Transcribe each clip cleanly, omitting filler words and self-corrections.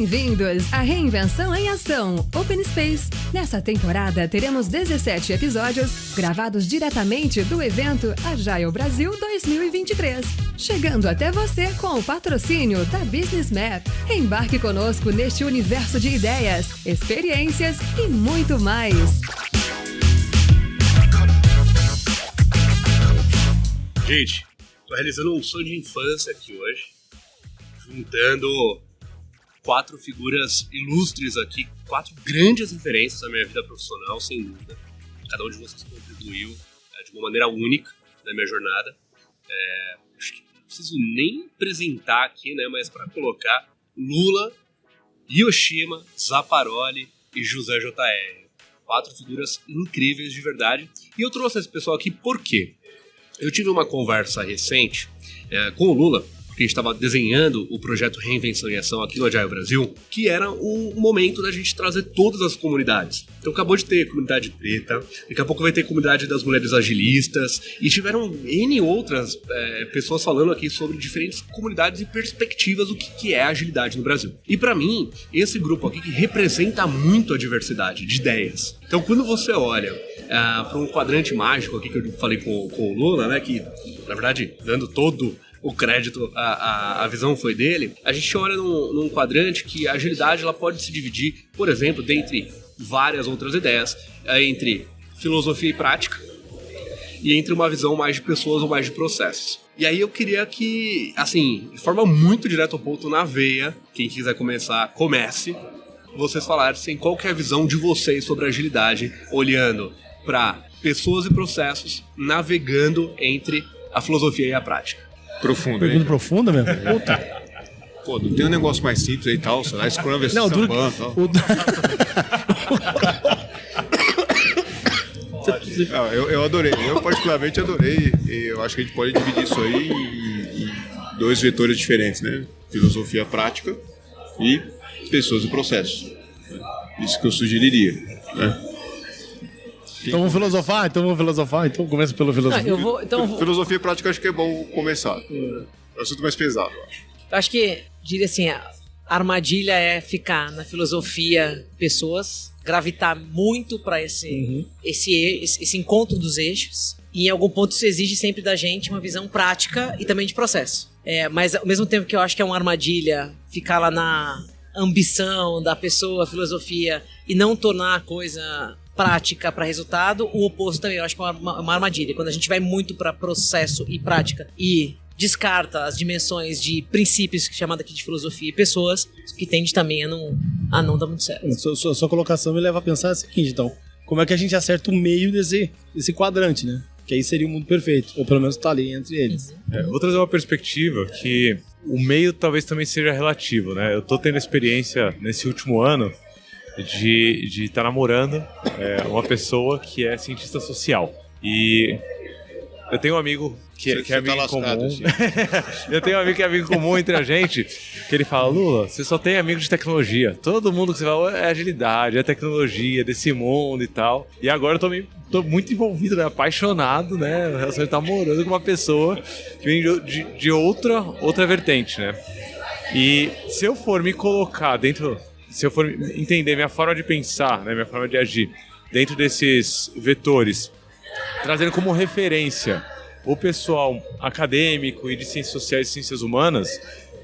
Bem-vindos à Reinvenção em Ação Open Space. Nessa temporada teremos 17 episódios gravados diretamente do evento Agile Brasil 2023. Chegando até você com o patrocínio da Business Map. Embarque conosco neste universo de ideias, experiências e muito mais. Gente, estou realizando um sonho de infância aqui hoje, juntando 4 figuras ilustres aqui, 4 grandes referências da minha vida profissional, sem dúvida. Cada um de vocês contribuiu de uma maneira única na minha jornada. Acho que não preciso nem apresentar aqui, né, mas para colocar Lula, Hiroshima, Zapparoli e José J.R. 4 figuras incríveis de verdade. E eu trouxe esse pessoal aqui por quê? Eu tive uma conversa recente com o Lula, porque a gente estava desenhando o projeto Reinvenção em Ação aqui no Agile Brasil, que era um momento da gente trazer todas as comunidades. Então acabou de ter comunidade preta, daqui a pouco vai ter comunidade das mulheres agilistas, e tiveram N outras pessoas falando aqui sobre diferentes comunidades e perspectivas do que é agilidade no Brasil. E para mim, esse grupo aqui que representa muito a diversidade de ideias. Então quando você olha para um quadrante mágico aqui que eu falei com o Lula, né, que na verdade dando todo o crédito, a visão foi dele, a gente olha num quadrante que a agilidade ela pode se dividir, por exemplo, dentre várias outras ideias, entre filosofia e prática e entre uma visão mais de pessoas ou mais de processos. E aí eu queria que, assim, de forma muito direta ao ponto, na veia, quem quiser começar, comece, vocês falassem qual que é a visão de vocês sobre a agilidade, olhando para pessoas e processos, navegando entre a filosofia e a prática. Profunda. Pergunta profunda mesmo? Puta. Pô, não tem um negócio mais simples aí e tal, sei lá, Scrum versus Kanban e tal. Não, eu adorei, eu particularmente adorei, e eu acho que a gente pode dividir isso aí em 2 vetores diferentes, né? Filosofia prática e pessoas e processos. Isso que eu sugeriria, né? Então vamos filosofar? Então começa pela filosofia. Filosofia prática acho que é bom começar. É um assunto mais pesado, eu acho. Eu acho que, diria assim, a armadilha é ficar na filosofia pessoas, gravitar muito para esse encontro dos eixos, e em algum ponto isso exige sempre da gente uma visão prática e também de processo. Mas ao mesmo tempo que eu acho que é uma armadilha ficar lá na ambição da pessoa, a filosofia, e não tornar a coisa prática para resultado, o oposto também eu acho que é uma armadilha. Quando a gente vai muito para processo e prática e descarta as dimensões de princípios, chamada aqui de filosofia e pessoas, que tende também a não dar muito certo. Sua colocação me leva a pensar o seguinte, então, como é que a gente acerta o meio desse quadrante, né? Que aí seria o mundo perfeito, ou pelo menos tá ali entre eles. Vou trazer uma perspectiva que o meio talvez também seja relativo, né? Eu tô tendo experiência nesse último ano de estar namorando uma pessoa que é cientista social. E eu tenho um amigo que é amigo em comum. Assim. Eu tenho um amigo que é amigo comum entre a gente, que ele fala: Lula, você só tem amigo de tecnologia. Todo mundo que você fala é agilidade, é tecnologia, desse mundo e tal. E agora eu tô muito envolvido, né? Apaixonado, né? O relacionamento tá morando com uma pessoa que vem de outra vertente, né? E se eu for me colocar dentro... Se eu for entender minha forma de pensar, né, minha forma de agir dentro desses vetores, trazendo como referência o pessoal acadêmico e de ciências sociais e ciências humanas,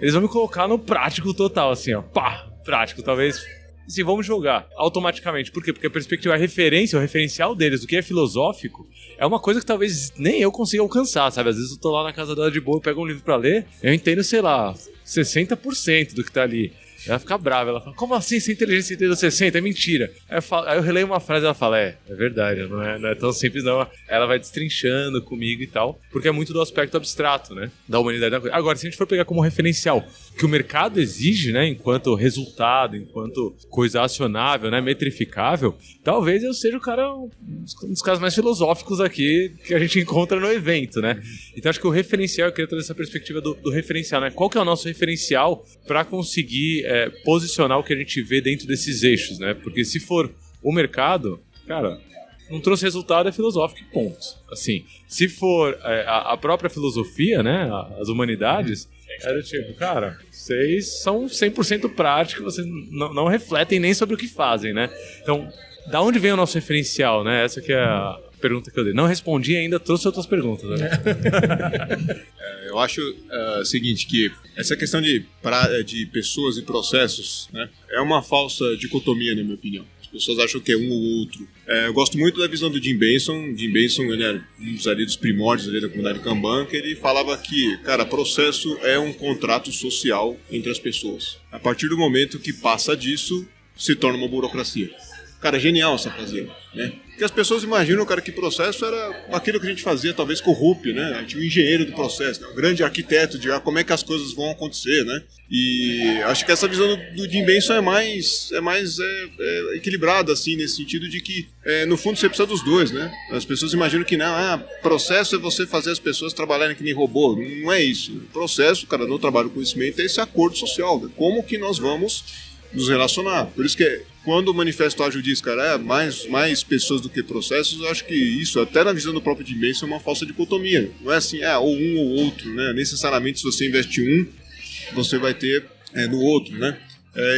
eles vão me colocar no prático total, assim, ó, pá, prático, talvez, assim, vamos jogar automaticamente. Por quê? Porque a perspectiva, a referência, o referencial deles, do que é filosófico, é uma coisa que talvez nem eu consiga alcançar, sabe? Às vezes eu tô lá na casa dela de boa, eu pego um livro pra ler, eu entendo, sei lá, 60% do que tá ali. Ela fica brava, ela fala: como assim essa inteligência entendeu 60? É mentira. Aí eu releio uma frase e ela fala: é verdade, não é tão simples não. Ela vai destrinchando comigo e tal, porque é muito do aspecto abstrato, né, da humanidade da coisa. Agora, se a gente for pegar como referencial que o mercado exige, né, enquanto resultado, enquanto coisa acionável, né, metrificável, talvez eu seja um dos casos mais filosóficos aqui que a gente encontra no evento, né. Então acho que o referencial, eu queria trazer essa perspectiva do referencial, né, qual que é o nosso referencial para conseguir posicionar o que a gente vê dentro desses eixos, né? Porque se for o mercado, cara, não trouxe resultado, é filosófico e ponto. Assim, se for a própria filosofia, né? As humanidades, Era tipo, cara, vocês são 100% práticos, vocês não refletem nem sobre o que fazem, né? Então, da onde vem o nosso referencial, né? Essa que é a pergunta que eu dei. Não respondi ainda, trouxe outras perguntas, né? Eu acho o seguinte, que essa questão de pessoas e processos, né, é uma falsa dicotomia, na minha opinião. As pessoas acham que é um ou outro. Eu gosto muito da visão do Jim Benson. Jim Benson, ele é um dos primórdios ali da comunidade Kanban, que ele falava que, cara, processo é um contrato social entre as pessoas. A partir do momento que passa disso, se torna uma burocracia. Cara, genial essa frase, né? Porque as pessoas imaginam, cara, que processo era aquilo que a gente fazia, talvez com o Rupp, né? A gente, o engenheiro do processo, né? O grande arquiteto de como é que as coisas vão acontecer, né? E acho que essa visão do Jim Benson é mais equilibrada, assim, nesse sentido de que, no fundo, você precisa dos dois, né? As pessoas imaginam que, não, processo é você fazer as pessoas trabalharem que nem robô. Não é isso. O processo, cara, no trabalho do conhecimento é esse acordo social, né? Como que nós vamos nos relacionar. Por isso que quando o Manifesto Ágil diz, cara, mais pessoas do que processos, eu acho que isso, até na visão do próprio Jim Benson, é uma falsa dicotomia. Não é assim, ou um ou outro, né? Necessariamente, se você investe um, você vai ter no outro, né?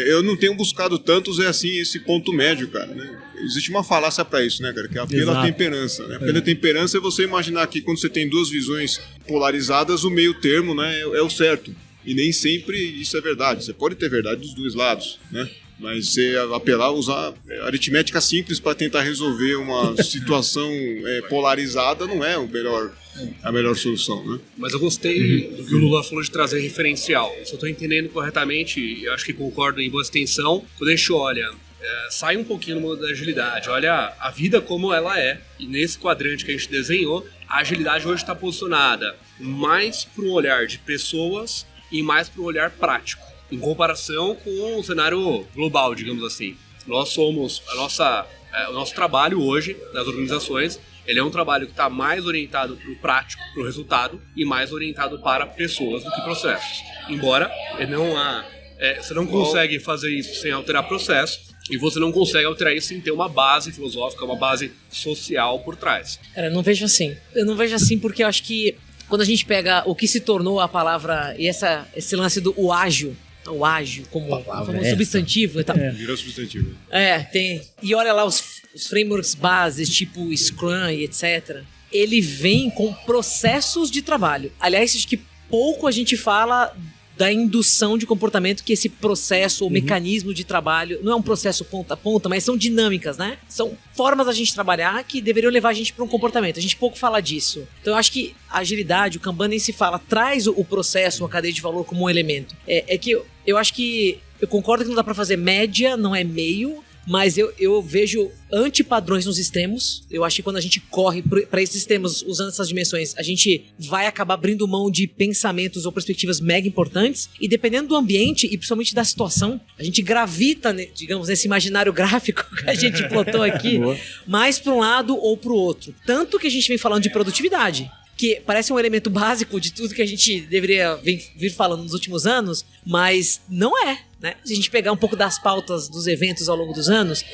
Eu não tenho buscado tantos, esse ponto médio, cara, né? Existe uma falácia para isso, né, cara? Que é a pela temperança, né? Pela temperança é você imaginar que quando você tem duas visões polarizadas, o meio termo, né, é o certo. E nem sempre isso é verdade. Você pode ter verdade dos dois lados, né? Mas você usar aritmética simples para tentar resolver uma situação polarizada não é a melhor solução, né? Mas eu gostei do que o Lula falou de trazer referencial. Se eu estou entendendo corretamente, eu acho que concordo em boa extensão, quando a gente olha, sai um pouquinho no mundo da agilidade, olha a vida como ela é, e nesse quadrante que a gente desenhou, a agilidade hoje está posicionada mais para um olhar de pessoas e mais para o olhar prático, em comparação com o cenário global, digamos assim. Nós somos, o nosso trabalho hoje nas organizações, ele é um trabalho que está mais orientado para o prático, para o resultado, e mais orientado para pessoas do que processos. Embora você não consegue fazer isso sem alterar processo, e você não consegue alterar isso sem ter uma base filosófica, uma base social por trás. Cara, eu não vejo assim. Eu não vejo assim porque eu acho que quando a gente pega o que se tornou a palavra e esse lance do ágil como substantivo e tal. Virou substantivo. Tem. E olha lá os frameworks bases, tipo Scrum e etc. Ele vem com processos de trabalho. Aliás, acho que pouco a gente fala da indução de comportamento, que esse processo ou mecanismo de trabalho não é um processo ponta a ponta, mas são dinâmicas, né? São formas da gente trabalhar que deveriam levar a gente para um comportamento. A gente pouco fala disso. Então eu acho que a agilidade, o Kanban nem se fala, traz o processo, uma cadeia de valor como um elemento. Que eu acho que eu concordo que não dá para fazer média, não é meio, mas eu vejo antipadrões nos extremos. Eu acho que quando a gente corre para esses extremos usando essas dimensões, a gente vai acabar abrindo mão de pensamentos ou perspectivas mega importantes, e dependendo do ambiente e principalmente da situação, a gente gravita, digamos, nesse imaginário gráfico que a gente plotou aqui, mais para um lado ou para o outro. Tanto que a gente vem falando de produtividade, que parece um elemento básico de tudo que a gente deveria vir falando nos últimos anos, mas não é, né? Se a gente pegar um pouco das pautas dos eventos ao longo dos anos,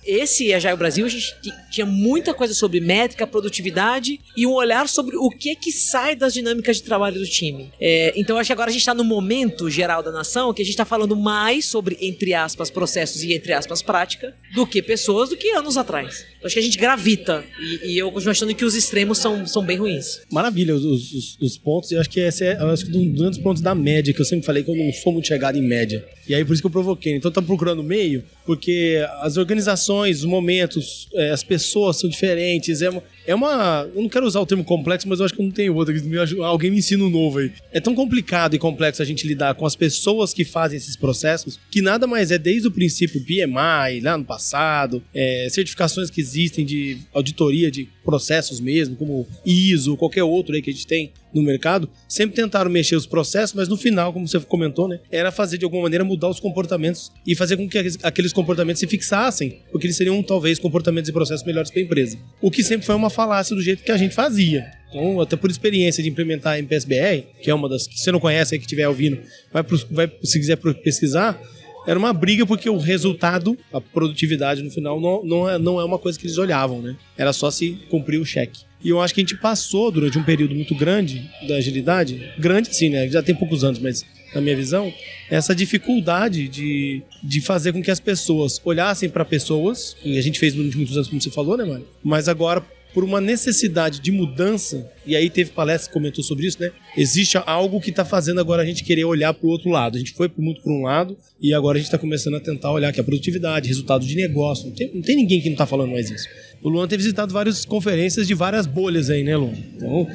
esse Agile Brasil, a gente tinha muita coisa sobre métrica, produtividade e um olhar sobre o que sai das dinâmicas de trabalho do time. Então, acho que agora a gente está no momento geral da nação que a gente está falando mais sobre, entre aspas, processos e, entre aspas, prática, do que pessoas, do que anos atrás. Então, acho que a gente gravita e eu continuo achando que os extremos são bem ruins. Maravilha, os pontos. Eu acho que esse é um dos pontos da média, que eu sempre falei que eu não sou muito chegado em média. E aí, por isso que eu provoquei. Então, estamos procurando meio, porque as organizações, os momentos, as pessoas são diferentes. Eu não quero usar o termo complexo, mas eu acho que eu não tenho outro. Alguém me ensina um novo aí. É tão complicado e complexo a gente lidar com as pessoas que fazem esses processos, que nada mais é desde o princípio PMI, lá no passado, certificações que existem de auditoria de processos mesmo, como ISO, qualquer outro aí que a gente tem no mercado, sempre tentaram mexer os processos, mas no final, como você comentou, né, era fazer de alguma maneira mudar os comportamentos e fazer com que aqueles comportamentos se fixassem, porque eles seriam talvez comportamentos e processos melhores para a empresa. O que sempre foi uma falácia do jeito que a gente fazia. Então, até por experiência de implementar a MPSBR, que é uma das que você não conhece aí, que estiver ouvindo, se quiser pesquisar, era uma briga porque o resultado, a produtividade no final, não é uma coisa que eles olhavam, né? Era só se cumprir o cheque. E eu acho que a gente passou durante um período muito grande da agilidade, grande assim, né? Já tem poucos anos, mas na minha visão, essa dificuldade de fazer com que as pessoas olhassem para pessoas, e a gente fez durante muitos anos, como você falou, né, Mário? Mas agora, por uma necessidade de mudança, e aí teve palestra que comentou sobre isso, né? Existe algo que está fazendo agora a gente querer olhar para o outro lado. A gente foi muito para um lado e agora a gente está começando a tentar olhar que a produtividade, resultado de negócio. Não tem ninguém que não está falando mais isso. O Luan tem visitado várias conferências de várias bolhas aí, né, Luan? Então,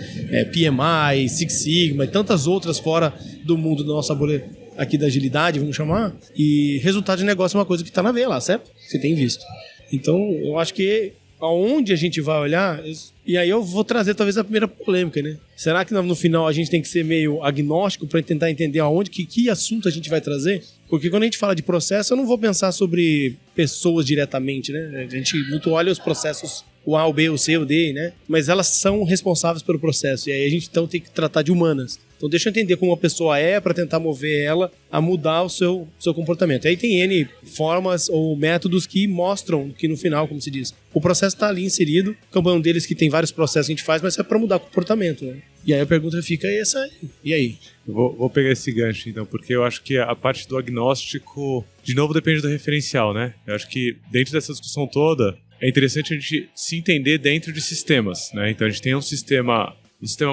PMI, Six Sigma e tantas outras fora do mundo da nossa bolha aqui da agilidade, vamos chamar. E resultado de negócio é uma coisa que está na veia lá, certo? Você tem visto. Então, eu acho que aonde a gente vai olhar, e aí eu vou trazer talvez a primeira polêmica, né? Será que no final a gente tem que ser meio agnóstico para tentar entender aonde, que assunto a gente vai trazer? Porque quando a gente fala de processo, eu não vou pensar sobre pessoas diretamente, né? A gente muito olha os processos, o A, o B, o C, o D, né? Mas elas são responsáveis pelo processo, e aí a gente então tem que tratar de humanas. Então deixa eu entender como uma pessoa é para tentar mover ela a mudar o seu comportamento. Aí tem N formas ou métodos que mostram que no final, como se diz, o processo está ali inserido. Cada um deles que tem vários processos que a gente faz, mas é para mudar o comportamento, né? E aí a pergunta fica essa, e aí? Eu vou pegar esse gancho então, porque eu acho que a parte do agnóstico, de novo, depende do referencial, né? Eu acho que dentro dessa discussão toda, é interessante a gente se entender dentro de sistemas, né? Então a gente tem um sistema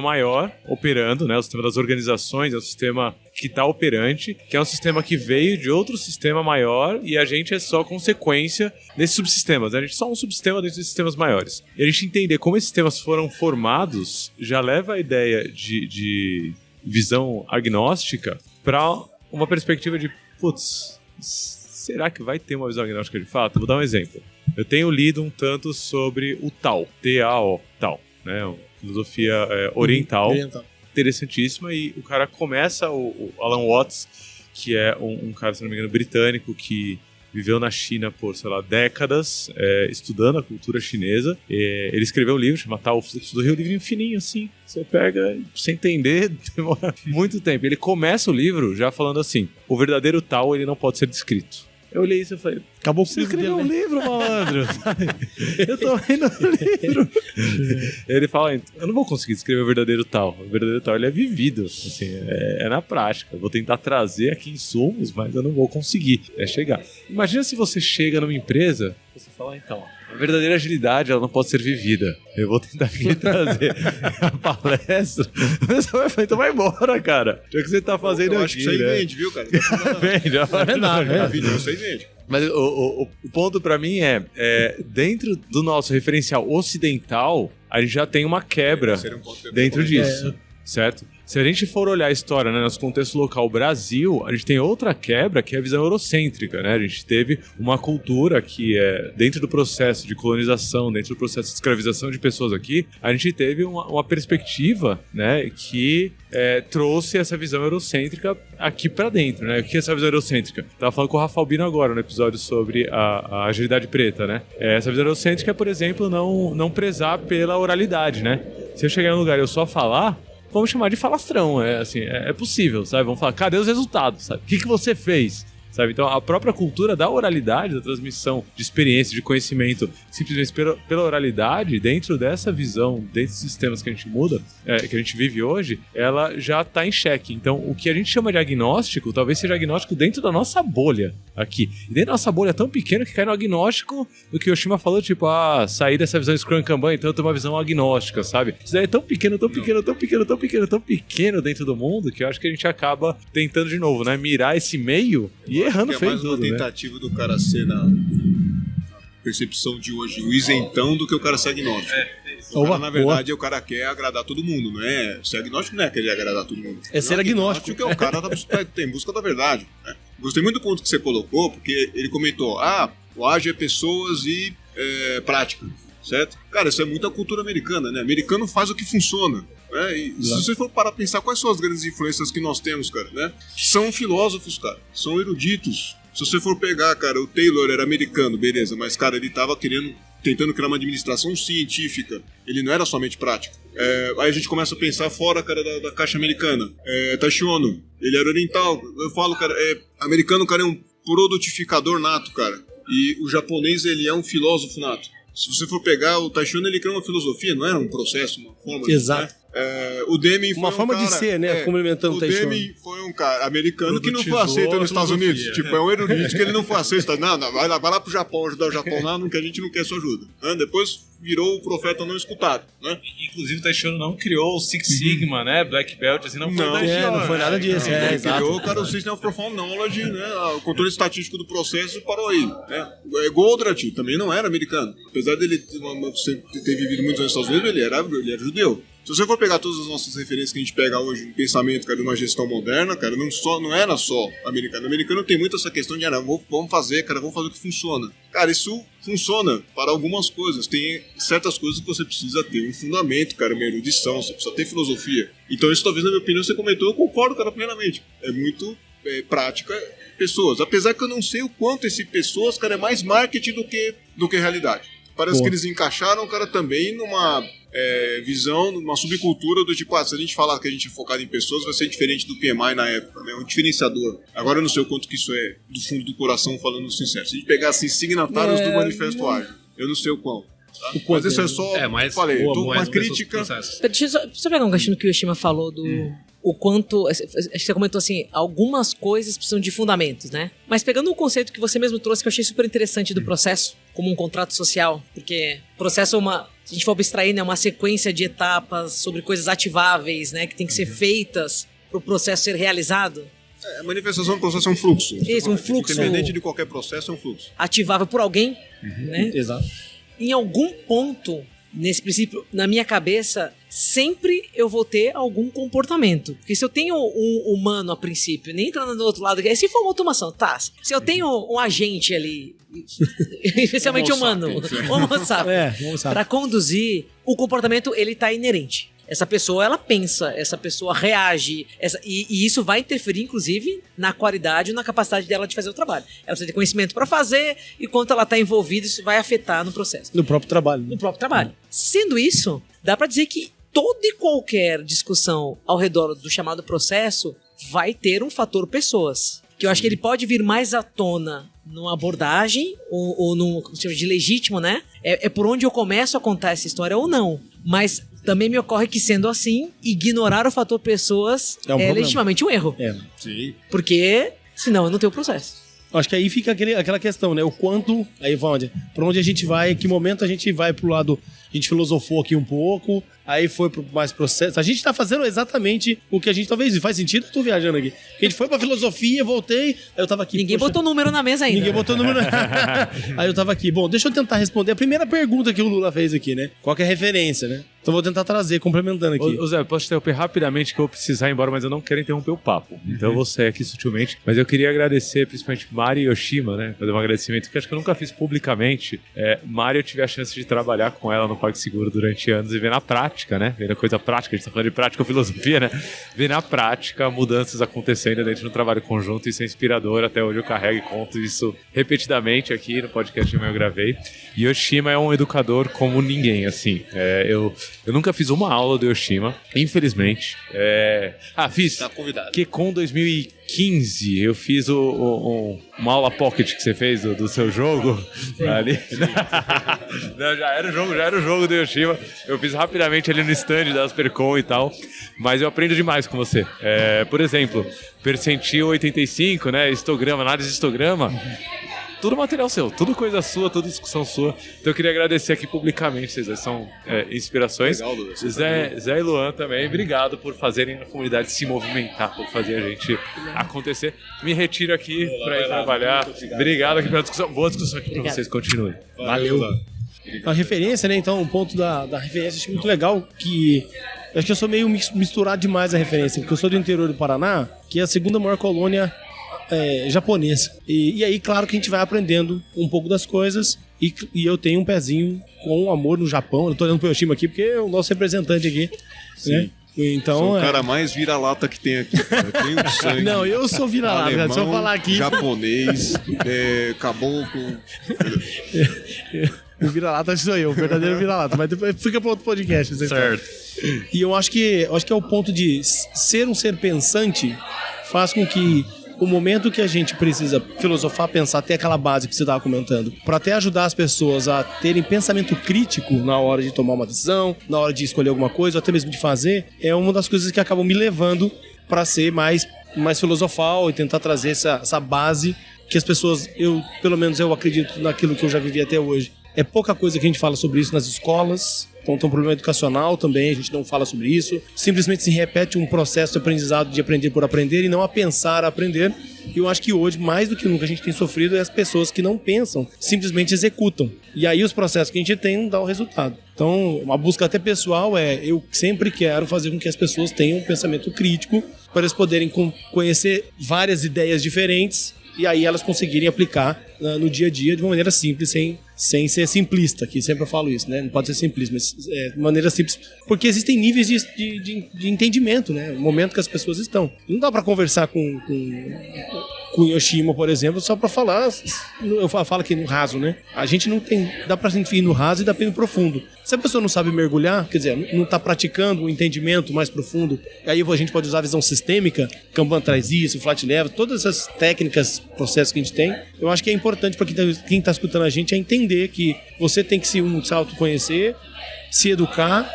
maior operando, né? O sistema das organizações é um sistema que está operante, que é um sistema que veio de outro sistema maior e a gente é só consequência desses subsistemas, né? A gente é só um subsistema dentro de sistemas maiores. E a gente entender como esses sistemas foram formados já leva a ideia de visão agnóstica para uma perspectiva de, putz, será que vai ter uma visão agnóstica de fato? Vou dar um exemplo. Eu tenho lido um tanto sobre o Tao, T-A-O, Tao, né? Filosofia oriental, interessantíssima, e o cara começa, o Alan Watts, que é um cara, se não me engano, britânico, que viveu na China por, sei lá, décadas, estudando a cultura chinesa. Ele escreveu um livro chamado Tao, o Fluxo do Rio, um livrinho fininho assim, você pega, sem entender, demora muito tempo. Ele começa o livro já falando assim, o verdadeiro Tao, ele não pode ser descrito. Eu olhei isso e falei, acabou você escreveu um livro, malandro. Eu tô lendo o livro. Ele fala, eu não vou conseguir descrever o verdadeiro Tao. O verdadeiro Tao, ele é vivido, assim, é na prática. Eu vou tentar trazer aqui insumos, mas eu não vou conseguir chegar. Imagina se você chega numa empresa, você fala, então, a verdadeira agilidade, ela não pode ser vivida. Eu vou tentar aqui trazer a palestra. Você vai falar, então vai embora, cara. Já que você tá fazendo aqui, eu acho que isso aí vende, viu, cara? Vende, é verdade. Isso aí vende. Mas o ponto pra mim dentro do nosso referencial ocidental, a gente já tem uma quebra dentro disso, certo? Se a gente for olhar a história, né, nosso contexto local Brasil, a gente tem outra quebra que é a visão eurocêntrica, né? A gente teve uma cultura que dentro do processo de colonização, dentro do processo de escravização de pessoas aqui, a gente teve uma perspectiva, né, que trouxe essa visão eurocêntrica aqui pra dentro, né? O que é essa visão eurocêntrica? Tava falando com o Rafa Albino agora no episódio sobre a agilidade preta, né? Essa visão eurocêntrica é, por exemplo, não prezar pela oralidade, né? Se eu chegar em um lugar e eu só falar, vamos chamar de falastrão, assim, é possível, sabe? Vamos falar, cadê os resultados, sabe? O que você fez? Sabe? Então, a própria cultura da oralidade, da transmissão de experiência, de conhecimento, simplesmente pela oralidade, dentro dessa visão, desses sistemas que a gente muda, que a gente vive hoje, ela já está em xeque. Então, o que a gente chama de agnóstico, talvez seja agnóstico dentro da nossa bolha aqui. E dentro da nossa bolha tão pequena que cai no agnóstico do que o Yoshima falou, tipo, sair dessa visão Scrum Kanban, então eu tenho uma visão agnóstica, sabe? Isso daí é tão pequeno, tão pequeno, tão pequeno, tão pequeno, tão pequeno dentro do mundo, que eu acho que a gente acaba tentando de novo, né? Mirar esse meio e errando feio tudo, né? É mais uma tentativa do cara ser na percepção de hoje o isentão do que o cara ser agnóstico. O cara, na verdade, o cara quer agradar todo mundo, não é? Ser agnóstico não é querer agradar todo mundo. É ser agnóstico. Que é o cara tá em busca da verdade, né? Gostei muito do ponto que você colocou, porque ele comentou, o ágil é pessoas e prática, certo? Cara, isso é muita cultura americana, né? Americano faz o que funciona, né? E se você for parar a pensar quais são as grandes influências que nós temos, cara, né? São filósofos, cara, são eruditos. Se você for pegar, cara, o Taylor era americano, beleza, mas, cara, ele tava tentando criar uma administração científica, ele não era somente prático. Aí a gente começa a pensar fora, cara, da caixa americana. Taishi Ono, ele era oriental, eu falo, cara, americano, cara, é um produtificador nato, cara, e o japonês, ele é um filósofo nato. Se você for pegar, o Taichung, ele criou uma filosofia, não era um processo, uma forma. Exato. Né? O Deming foi uma forma cara, de ser, né? Complementando o Taichung. O Deming foi um cara americano que não foi aceito nos Estados Unidos. Tipo, é um erudito que ele não foi aceito. Não, vai lá pro Japão, ajudar o Japão lá, que a gente não quer sua ajuda. Né? Depois virou o profeta não escutado. Né? Inclusive, o Taichung não criou o Six Sigma, né? Black Belt, assim, não foi não foi nada disso. Ele criou, cara, o System of Profound Knowledge, né? O controle estatístico do processo parou aí. Né? Goldratt também não era americano. Apesar dele ter vivido muitos anos nos Estados Unidos, ele era judeu. Se você for pegar todas as nossas referências que a gente pega hoje no pensamento, cara, de uma gestão moderna, cara, não era só americano. O americano tem muito essa questão de, vamos fazer o que funciona. Cara, isso funciona para algumas coisas. Tem certas coisas que você precisa ter um fundamento, cara, uma erudição, você precisa ter filosofia. Então isso talvez, na minha opinião, você comentou, eu concordo, cara, plenamente. É muito prática, pessoas. Apesar que eu não sei o quanto esse pessoas, cara, é mais marketing do que realidade. Parece que eles encaixaram, cara, também numa visão, numa subcultura do tipo, se a gente falar que a gente é focado em pessoas, vai ser diferente do PMI na época, né? Um diferenciador. Agora eu não sei o quanto que isso é do fundo do coração, falando sincero. Se a gente pegar assim, signatários do Manifesto Ágil, eu não sei o quão. Tá? Mas isso é só, falei, uma crítica. Deixa eu pegar um ganchinho que o Yoshima falou do... O quanto, acho que você comentou assim, algumas coisas precisam de fundamentos, né? Mas pegando um conceito que você mesmo trouxe, que eu achei super interessante do processo, como um contrato social, porque processo é se a gente for abstrair, né, uma sequência de etapas sobre coisas ativáveis, né, que tem que ser feitas para o processo ser realizado. A manifestação do processo é um fluxo. Isso, um fluxo. Independente de qualquer processo, é um fluxo. Ativável por alguém, né? Exato. Em algum ponto, nesse princípio, na minha cabeça, sempre eu vou ter algum comportamento. Porque se eu tenho um humano a princípio, nem entrando do outro lado, se for uma automação, tá. Se eu tenho um agente ali, especialmente humano, Homo sapiens, para conduzir, o comportamento, ele tá inerente. Essa pessoa, ela pensa, essa pessoa reage, e isso vai interferir, inclusive, na qualidade e na capacidade dela de fazer o trabalho. Ela precisa ter conhecimento para fazer, e quanto ela está envolvida, isso vai afetar no processo. No próprio trabalho. No próprio trabalho. Sendo isso, dá para dizer que toda e qualquer discussão ao redor do chamado processo vai ter um fator pessoas. Que eu acho que ele pode vir mais à tona numa abordagem, ou num de legítimo, né? É por onde eu começo a contar essa história ou não. Mas também me ocorre que, sendo assim, ignorar o fator pessoas é legitimamente um erro. Sim. Porque, senão, eu não tenho processo. Acho que aí fica aquela questão, né? O quanto, aí pra onde a gente vai, em que momento a gente vai pro lado... A gente filosofou aqui um pouco, aí foi pro mais processo. A gente tá fazendo exatamente o que a gente talvez... Faz sentido? Eu tô viajando aqui. A gente foi pra filosofia, voltei, aí eu tava aqui... Ninguém botou número na mesa ainda. Ninguém botou número Aí eu tava aqui. Bom, deixa eu tentar responder a primeira pergunta que o Lula fez aqui, né? Qual que é a referência, né? Então vou tentar trazer, complementando aqui. Ô Zé, posso interromper rapidamente que eu vou precisar ir embora, mas eu não quero interromper o papo. Então eu vou sair aqui sutilmente. Mas eu queria agradecer principalmente Mari Yoshima, né? Fazer um agradecimento que acho que eu nunca fiz publicamente. Mari, eu tive a chance de trabalhar com ela no PagSeguro durante anos e ver na prática, né? Ver a coisa prática, a gente tá falando de prática ou filosofia, né? Ver na prática mudanças acontecendo dentro do trabalho conjunto. Isso é inspirador. Até hoje eu carrego e conto isso repetidamente aqui no podcast que eu gravei. E Yoshima é um educador como ninguém, assim. Eu nunca fiz uma aula do Yoshima, infelizmente. Fiz. Tá convidado. QCon 2015, eu fiz uma aula pocket que você fez do seu jogo. Ali. Não, já era o jogo do Yoshima. Eu fiz rapidamente ali no stand da Aspercon e tal. Mas eu aprendo demais com você. Por exemplo, percentil 85, né? Histograma, análise de histograma. Tudo material seu, tudo coisa sua, tudo discussão sua. Então eu queria agradecer aqui publicamente, vocês são inspirações. Legal, Lula. Zé e Luan também, obrigado por fazerem a comunidade se movimentar, por fazer a gente acontecer. Me retiro aqui para ir trabalhar. Obrigado aqui pela discussão, boa discussão aqui para vocês, continuem. Valeu. A referência, né? Então, o ponto da referência, acho muito legal que... Eu acho que eu sou meio misturado demais a referência, porque eu sou do interior do Paraná, que é a segunda maior colônia japonesa. E aí, claro que a gente vai aprendendo um pouco das coisas e eu tenho um pezinho com amor no Japão. Eu tô olhando pro Yoshima aqui porque é o nosso representante aqui. Sim. Né? Então, sou o cara mais vira-lata que tem aqui. Eu tenho sangue. Não, eu sou vira-lata. Alemão, se eu falar aqui... japonês, caboclo... O vira-lata sou eu, o verdadeiro vira-lata. Mas depois fica para outro podcast. Certo. E eu acho que é o ponto de ser um ser pensante faz com que o momento que a gente precisa filosofar, pensar, ter aquela base que você estava comentando, para até ajudar as pessoas a terem pensamento crítico na hora de tomar uma decisão, na hora de escolher alguma coisa, ou até mesmo de fazer, é uma das coisas que acabam me levando para ser mais filosofal e tentar trazer essa base que as pessoas, pelo menos eu acredito naquilo que eu já vivi até hoje. É pouca coisa que a gente fala sobre isso nas escolas, então tem um problema educacional também, a gente não fala sobre isso. Simplesmente se repete um processo de aprendizado de aprender por aprender e não a pensar a aprender. E eu acho que hoje, mais do que nunca, a gente tem sofrido é as pessoas que não pensam, simplesmente executam. E aí os processos que a gente tem não dão resultado. Então, uma busca até pessoal eu sempre quero fazer com que as pessoas tenham um pensamento crítico para eles poderem conhecer várias ideias diferentes e aí elas conseguirem aplicar no dia a dia de uma maneira simples, sem ser simplista, que sempre eu falo isso, né? Não pode ser simplista, mas de maneira simples, porque existem níveis de entendimento, né? No momento que as pessoas estão. Não dá para conversar com Yoshima, por exemplo, só para falar, eu falo aqui no raso, né? A gente não tem, dá pra gente ir no raso e dá pra ir no profundo. Se a pessoa não sabe mergulhar, quer dizer, não tá praticando um entendimento mais profundo, aí a gente pode usar a visão sistêmica, Kanban traz isso, Flat Level, todas essas técnicas, processos que a gente tem, eu acho que é importante para quem tá escutando a gente é entender que você tem que se autoconhecer, se educar,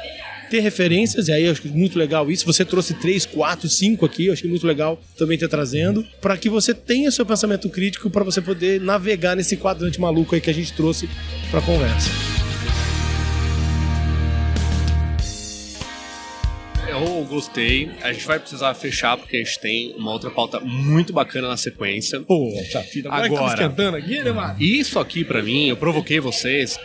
ter referências, e aí eu acho muito legal isso. Você trouxe 3, 4, 5 aqui, eu achei muito legal também ter trazendo, para que você tenha seu pensamento crítico, para você poder navegar nesse quadrante maluco aí que a gente trouxe para a conversa. Eu gostei. A gente vai precisar fechar porque a gente tem uma outra pauta muito bacana na sequência. Poxa, agora que tá esquentando aqui, né, mano? Isso aqui pra mim, eu provoquei vocês.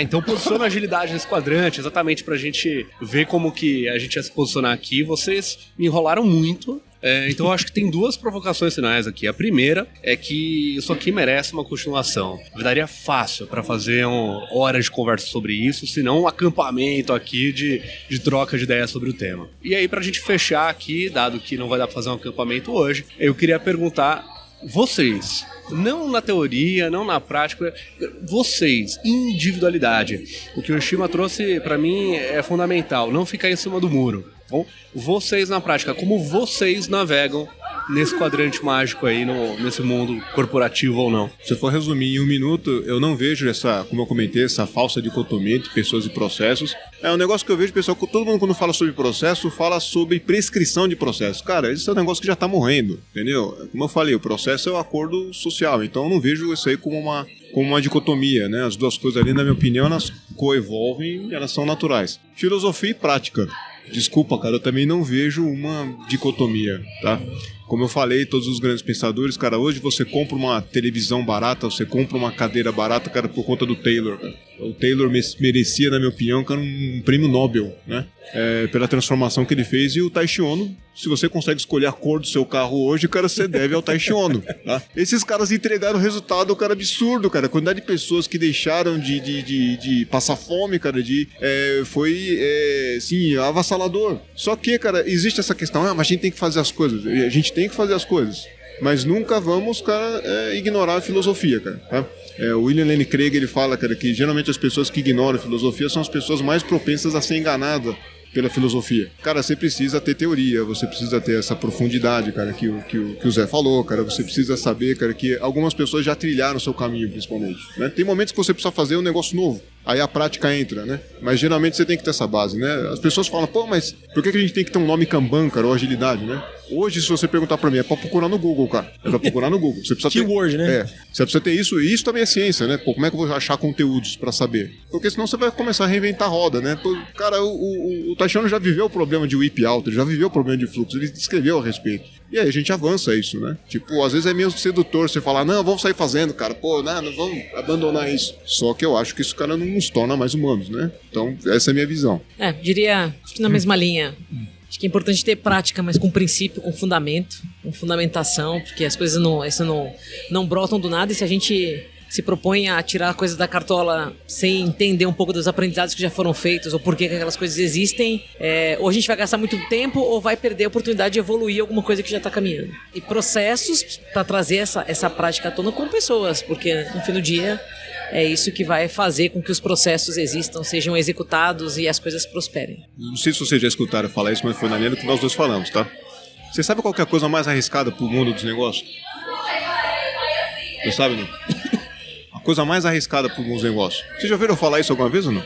Então posiciona a agilidade nesse quadrante, exatamente pra gente ver como que a gente ia se posicionar aqui. Vocês me enrolaram muito. Então eu acho que tem 2 provocações finais aqui. A primeira é que isso aqui merece uma continuação. Daria fácil para fazer horas de conversa sobre isso, se não um acampamento aqui de troca de ideias sobre o tema. E aí, pra gente fechar aqui, dado que não vai dar pra fazer um acampamento hoje, eu queria perguntar, vocês, não na teoria, não na prática, vocês, individualidade. O que o Yoshima trouxe pra mim é fundamental, não ficar em cima do muro. Bom, vocês na prática, como vocês navegam nesse quadrante mágico aí, nesse mundo corporativo ou não? Se eu for resumir em 1 minuto, eu não vejo como eu comentei, essa falsa dicotomia entre pessoas e processos. É um negócio que eu vejo, pessoal, que todo mundo quando fala sobre processo, fala sobre prescrição de processo. Cara, isso é um negócio que já tá morrendo, entendeu? Como eu falei, o processo é o acordo social, então eu não vejo isso aí como uma dicotomia, né? As duas coisas ali, na minha opinião, elas coevolvem e elas são naturais. Filosofia e prática. Desculpa, cara, eu também não vejo uma dicotomia, tá? Como eu falei, todos os grandes pensadores, cara, hoje você compra uma televisão barata, você compra uma cadeira barata, cara, por conta do Taylor, cara. O Taylor merecia, na minha opinião, cara, um prêmio Nobel, né? Pela transformação que ele fez. E o Taishi Ono, se você consegue escolher a cor do seu carro hoje, cara, você deve ao Taishi Ono, tá? Esses caras entregaram o resultado, cara, absurdo, cara. A quantidade de pessoas que deixaram de passar fome, cara, foi, sim, avassalador. Só que, cara, existe essa questão, mas a gente tem que fazer as coisas. A gente tem que fazer as coisas. Mas nunca vamos, cara, ignorar a filosofia, cara, tá? O William Lane Craig, ele fala, cara, que geralmente as pessoas que ignoram a filosofia são as pessoas mais propensas a ser enganadas pela filosofia. Cara, você precisa ter teoria, você precisa ter essa profundidade, cara, que o Zé falou, cara, você precisa saber, cara, que algumas pessoas já trilharam o seu caminho, principalmente, né? Tem momentos que você precisa fazer um negócio novo, aí a prática entra, né? Mas geralmente você tem que ter essa base, né? As pessoas falam, pô, mas por que a gente tem que ter um nome Kanban, cara, ou agilidade, né? Hoje, se você perguntar pra mim, é pra procurar no Google, cara. É pra procurar no Google. Você precisa ter... Keyword, né? Você precisa ter isso, e isso também é ciência, né? Pô, como é que eu vou achar conteúdos pra saber? Porque senão você vai começar a reinventar a roda, né? Pô, cara, o Taishi Ono já viveu o problema de whip alto, ele já viveu o problema de fluxo, ele escreveu a respeito. E aí a gente avança isso, né? Tipo, às vezes é meio sedutor você falar, não, vamos sair fazendo, cara, pô, não vamos abandonar isso. Só que eu acho que isso, cara, não nos torna mais humanos, né? Então, essa é a minha visão. Diria, acho que na mesma linha. Acho que é importante ter prática, mas com princípio, com fundamento, com fundamentação, porque as coisas não brotam do nada, e se a gente se propõe a tirar coisas da cartola sem entender um pouco dos aprendizados que já foram feitos ou por que aquelas coisas existem, ou a gente vai gastar muito tempo ou vai perder a oportunidade de evoluir alguma coisa que já está caminhando. E processos para trazer essa prática à tona com pessoas, porque no fim do dia é isso que vai fazer com que os processos existam, sejam executados e as coisas prosperem. Não sei se vocês já escutaram falar isso, mas foi na linha do que nós dois falamos, tá? Você sabe qual que é a coisa mais arriscada pro mundo dos negócios? Você sabe, não? A coisa mais arriscada pro mundo dos negócios. Vocês já ouviram eu falar isso alguma vez ou não?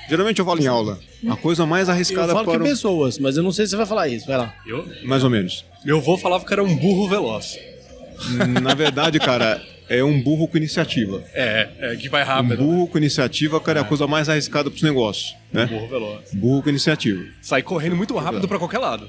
Geralmente eu falo em aula. A coisa mais arriscada Eu falo para que pessoas, mas eu não sei se você vai falar isso. Vai lá. Mais ou menos. Meu avô falava que era um burro veloz. Na verdade, cara, é um burro com iniciativa. Que vai Um rápido. burro com iniciativa, cara, é a coisa mais arriscada pros negócios, né? Burro veloz. Burro com iniciativa. Sai correndo muito rápido pra qualquer lado.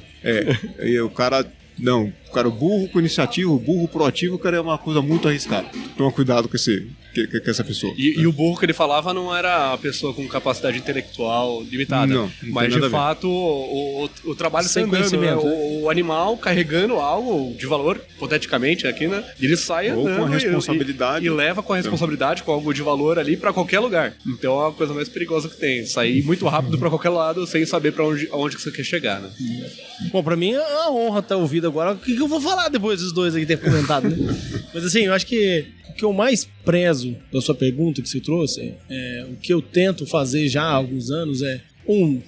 E o cara... Não, cara, o burro com iniciativa, o burro proativo, cara, é uma coisa muito arriscada. Toma cuidado com essa pessoa. E o burro que ele falava não era a pessoa com capacidade intelectual limitada. Não mas tem nada de a ver. fato o trabalho Sem está andando, né? conhecimento, O animal carregando algo de valor, hipoteticamente aqui, né? E ele sai Ou com andando a responsabilidade. e leva com a responsabilidade, com algo de valor ali pra qualquer lugar. Então é a coisa mais perigosa que tem. Sair muito rápido pra qualquer lado sem saber pra onde que você quer chegar, né? Bom, pra mim é uma honra ter ouvido agora. O que eu vou falar depois dos dois aqui ter comentado, né? Mas assim, eu acho que o que eu mais prezo da sua pergunta que você trouxe, o que eu tento fazer já há alguns anos é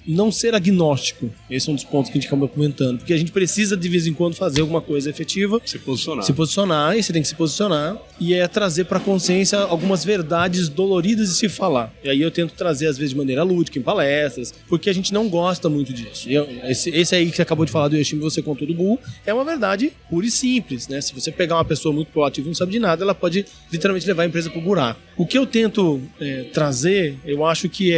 não ser agnóstico. Esse é um dos pontos que a gente acabou comentando. Porque a gente precisa, de vez em quando, fazer alguma coisa efetiva. Se posicionar. Se posicionar, e você tem que se posicionar. E trazer pra consciência algumas verdades doloridas de se falar. E aí eu tento trazer, às vezes, de maneira lúdica, em palestras, porque a gente não gosta muito disso. Esse aí que você acabou de falar do Yoshimi, você contou do burro, é uma verdade pura e simples, né? Se você pegar uma pessoa muito proativa e não sabe de nada, ela pode literalmente levar a empresa pro buraco. O que eu tento trazer, eu acho que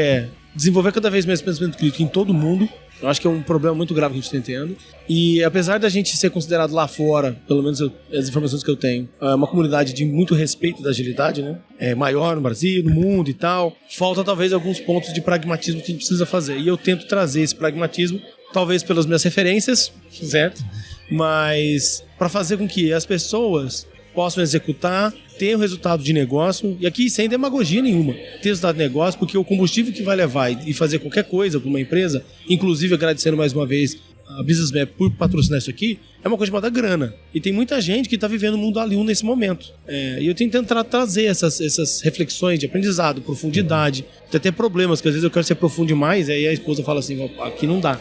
desenvolver cada vez mais pensamento crítico em todo mundo. Eu acho que é um problema muito grave que a gente está tendo. E apesar da gente ser considerado lá fora, pelo menos as informações que eu tenho, uma comunidade de muito respeito da agilidade, né? É maior no Brasil, no mundo e tal. Falta talvez alguns pontos de pragmatismo que a gente precisa fazer. E eu tento trazer esse pragmatismo, talvez pelas minhas referências, certo? Mas para fazer com que as pessoas possam executar, ter um resultado de negócio, e aqui sem demagogia nenhuma, ter resultado de negócio, porque o combustível que vai levar e fazer qualquer coisa para uma empresa, inclusive agradecendo mais uma vez a Business Map por patrocinar isso aqui, é uma coisa chamada grana. E tem muita gente que está vivendo o mundo ali nesse momento. E eu tenho que tentar trazer essas reflexões de aprendizado, profundidade, até problemas, que às vezes eu quero ser profundo demais, aí a esposa fala assim, aqui não dá.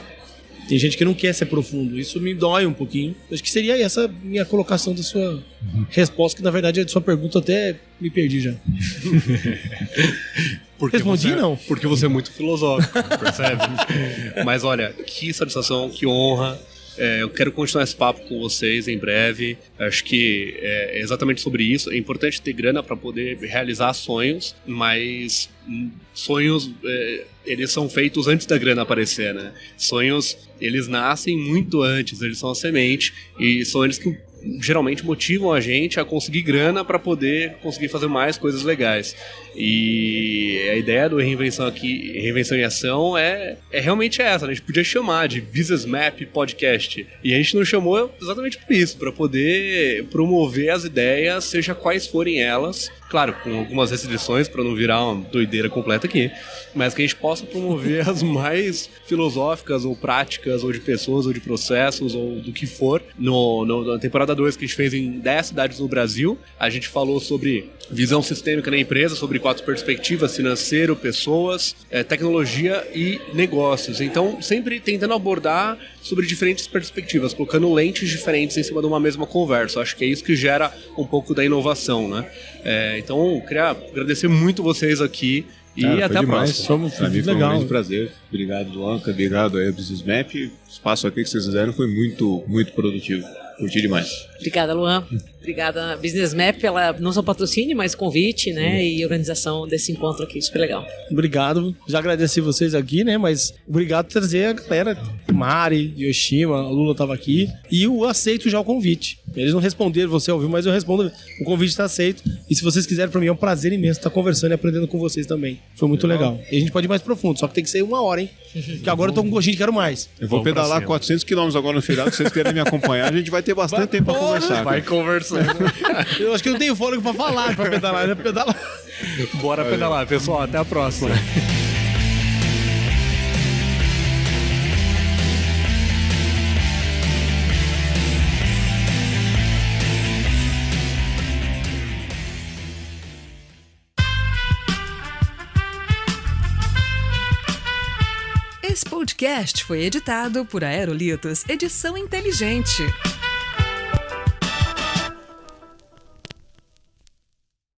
Tem gente que não quer ser profundo. Isso me dói um pouquinho. Acho que seria essa minha colocação da sua resposta, que na verdade a sua pergunta até me perdi já. Respondi não. Porque você é muito filosófico, percebe? Mas olha, que satisfação, que honra. Eu quero continuar esse papo com vocês em breve. Acho que é exatamente sobre isso. É importante ter grana para poder realizar sonhos, mas sonhos eles são feitos antes da grana aparecer, né? Sonhos, eles nascem muito antes, eles são a semente, e são eles que geralmente motivam a gente a conseguir grana para poder conseguir fazer mais coisas legais. E a ideia do Reinvenção aqui, Reinvenção em Ação, é realmente essa, né? A gente podia chamar de Business Map Podcast, e a gente não chamou exatamente por isso, para poder promover as ideias, seja quais forem elas, claro, com algumas restrições para não virar uma doideira completa aqui, mas que a gente possa promover as mais filosóficas ou práticas, ou de pessoas, ou de processos, ou do que for. Na temporada 2 que a gente fez em 10 cidades no Brasil, a gente falou sobre visão sistêmica na empresa, sobre 4 perspectivas: financeiro, pessoas, tecnologia e negócios. Então, sempre tentando abordar sobre diferentes perspectivas, colocando lentes diferentes em cima de uma mesma conversa. Acho que é isso que gera um pouco da inovação, né? Então, queria agradecer muito vocês aqui e até a próxima. Pra mim foi um grande prazer. Obrigado, Luanca. Obrigado aí, Business Map. O espaço aqui que vocês fizeram foi muito, muito produtivo. Curti demais. Obrigada, Luan. Obrigada, Business Map, pela não só patrocínio, mas convite, né? E organização desse encontro aqui. Super legal. Obrigado. Já agradeci vocês aqui, né? Mas obrigado por trazer a galera. Mari, Yoshima, a Lula tava aqui. E eu aceito já o convite. Eles não responderam, você ouviu, mas eu respondo. O convite está aceito. E se vocês quiserem, pra mim é um prazer imenso estar conversando e aprendendo com vocês também. Foi muito legal. E a gente pode ir mais profundo, só que tem que ser 1 hora, hein? Porque agora eu tô com gostinho de quero mais. Eu vou pedalar 400 km agora no feriado. Se vocês querem me acompanhar, a gente vai ter bastante tempo pra conversar. Vai conversando. Eu acho que eu não tenho fôlego pra falar, pra pedalar, né? Pedalar. Bora pedalar, pessoal. Até a próxima. Esse podcast foi editado por Aerolitos Edição Inteligente.